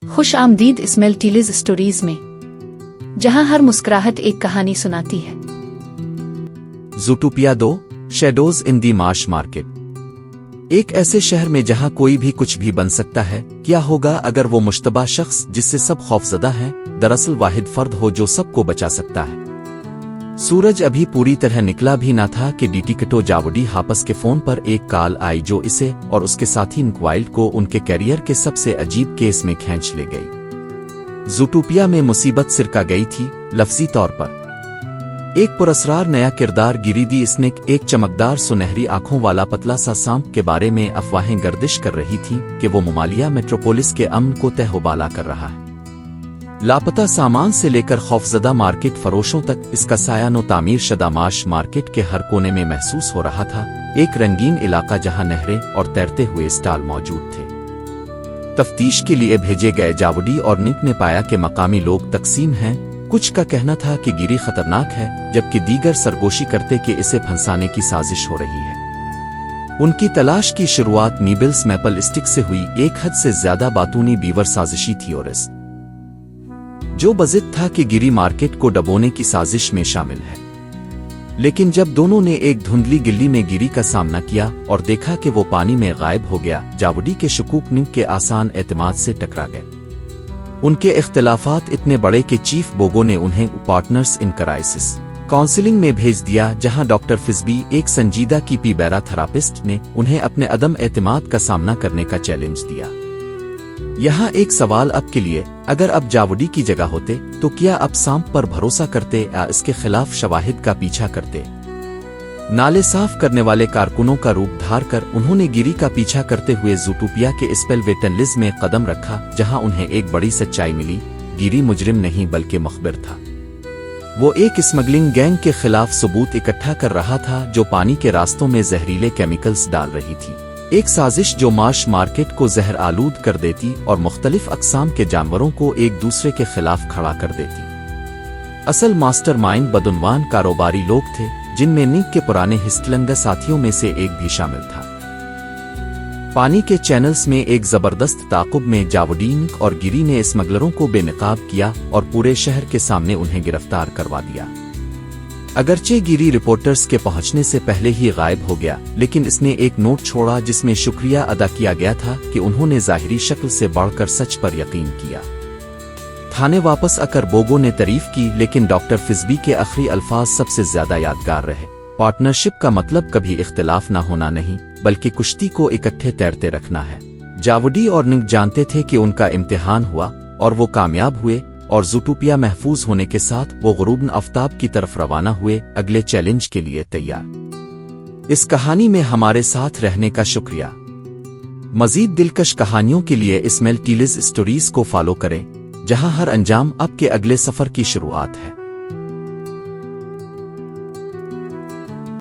خوش آمدید smell ٹیلیز stories میں، جہاں ہر مسکراہٹ ایک کہانی سناتی ہے۔ زوٹوپیا 2 شیڈوز ان دی مارش مارکیٹ۔ ایک ایسے شہر میں جہاں کوئی بھی کچھ بھی بن سکتا ہے، کیا ہوگا اگر وہ مشتبہ شخص جس سے سب خوفزدہ ہیں، دراصل واحد فرد ہو جو سب کو بچا سکتا ہے؟ سورج ابھی پوری طرح نکلا بھی نہ تھا کہ ڈیٹیکٹو جاوڈی ہاپس کے فون پر ایک کال آئی جو اسے اور اس کے ساتھی نک وائلڈ کو ان کے کیریئر کے سب سے عجیب کیس میں کھینچ لے گئی۔ زوٹوپیا میں مصیبت سرکا گئی تھی، لفظی طور پر۔ ایک پراسرار نیا کردار گیری دی اسنیک، ایک چمکدار سنہری آنکھوں والا پتلا سا سانپ کے بارے میں افواہیں گردش کر رہی تھیں کہ وہ ممالیہ میٹروپولس کے امن کو تہ و بالا کر رہا ہے۔ لاپتہ سامان سے لے کر خوفزدہ مارکیٹ فروشوں تک، اس کا سایہ نو تعمیر شدہ مارش مارکیٹ کے ہر کونے میں محسوس ہو رہا تھا، ایک رنگین علاقہ جہاں نہریں اور تیرتے ہوئے اسٹال موجود تھے۔ تفتیش کے لیے بھیجے گئے جاوڈی اور نک نے پایا کہ مقامی لوگ تقسیم ہیں، کچھ کا کہنا تھا کہ گیری خطرناک ہے، جبکہ دیگر سرگوشی کرتے کہ اسے پھنسانے کی سازش ہو رہی ہے۔ ان کی تلاش کی شروعات نیبلز میپل اسٹک سے ہوئی، ایک حد سے زیادہ باتونی بیور سازشی تھیورسٹ جو بضد تھا کہ گیری مارکیٹ کو ڈبونے کی سازش میں شامل ہے۔ لیکن جب دونوں نے ایک دھندلی گلی میں گیری کا سامنا کیا اور دیکھا کہ وہ پانی میں غائب ہو گیا، جاوڈی کے شکوک نک کے آسان اعتماد سے ٹکرا گئے۔ ان کے اختلافات اتنے بڑے کہ چیف بوگو نے انہیں پارٹنرز ان کرائسس کاؤنسلنگ میں بھیج دیا، جہاں ڈاکٹر فزبی، ایک سنجیدہ کیپی بیرا تھراپسٹ، نے انہیں اپنے عدم اعتماد کا سامنا کرنے کا چیلنج دیا۔ یہاں ایک سوال اب کے لیے، اگر اب جاوڈی کی جگہ ہوتے تو کیا اب سانپ پر بھروسہ کرتے یا اس کے خلاف شواہد کا پیچھا کرتے؟ نالے صاف کرنے والے کارکنوں کا روپ دھار کر انہوں نے گیری کا پیچھا کرتے ہوئے زوٹوپیا کے اسپیل ویٹنلز میں قدم رکھا، جہاں انہیں ایک بڑی سچائی ملی: گیری مجرم نہیں بلکہ مخبر تھا۔ وہ ایک اسمگلنگ گینگ کے خلاف ثبوت اکٹھا کر رہا تھا جو پانی کے راستوں میں زہریلے کیمیکلز ڈال رہی تھی، ایک سازش جو مارش مارکیٹ کو زہر آلود کر دیتی اور مختلف اقسام کے جانوروں کو ایک دوسرے کے خلاف کھڑا کر دیتی۔ اصل ماسٹر مائنڈ بدعنوان کاروباری لوگ تھے، جن میں نک کے پرانے ہسٹلنگا ساتھیوں میں سے ایک بھی شامل تھا۔ پانی کے چینلز میں ایک زبردست تعاقب میں جاوڈی، نک اور گیری نے اسمگلروں کو بے نقاب کیا اور پورے شہر کے سامنے انہیں گرفتار کروا دیا۔ اگرچہ گیری رپورٹرز کے پہنچنے سے پہلے ہی غائب ہو گیا، لیکن اس نے ایک نوٹ چھوڑا جس میں شکریہ ادا کیا گیا تھا کہ انہوں نے ظاہری شکل سے بڑھ کر سچ پر یقین کیا۔ تھانے واپس آ کر بوگو نے تعریف کی، لیکن ڈاکٹر فزبی کے آخری الفاظ سب سے زیادہ یادگار رہے: پارٹنرشپ کا مطلب کبھی اختلاف نہ ہونا نہیں، بلکہ کشتی کو اکٹھے تیرتے رکھنا ہے۔ جاوڈی اور نک جانتے تھے کہ ان کا امتحان ہوا اور وہ کامیاب ہوئے، اور زوٹوپیا محفوظ ہونے کے ساتھ وہ غروب آفتاب کی طرف روانہ ہوئے، اگلے چیلنج کے لیے تیار۔ اس کہانی میں ہمارے ساتھ رہنے کا شکریہ۔ مزید دلکش کہانیوں کے لیے اسمیل ٹیلیز اسٹوریز کو فالو کریں، جہاں ہر انجام آپ کے اگلے سفر کی شروعات ہے۔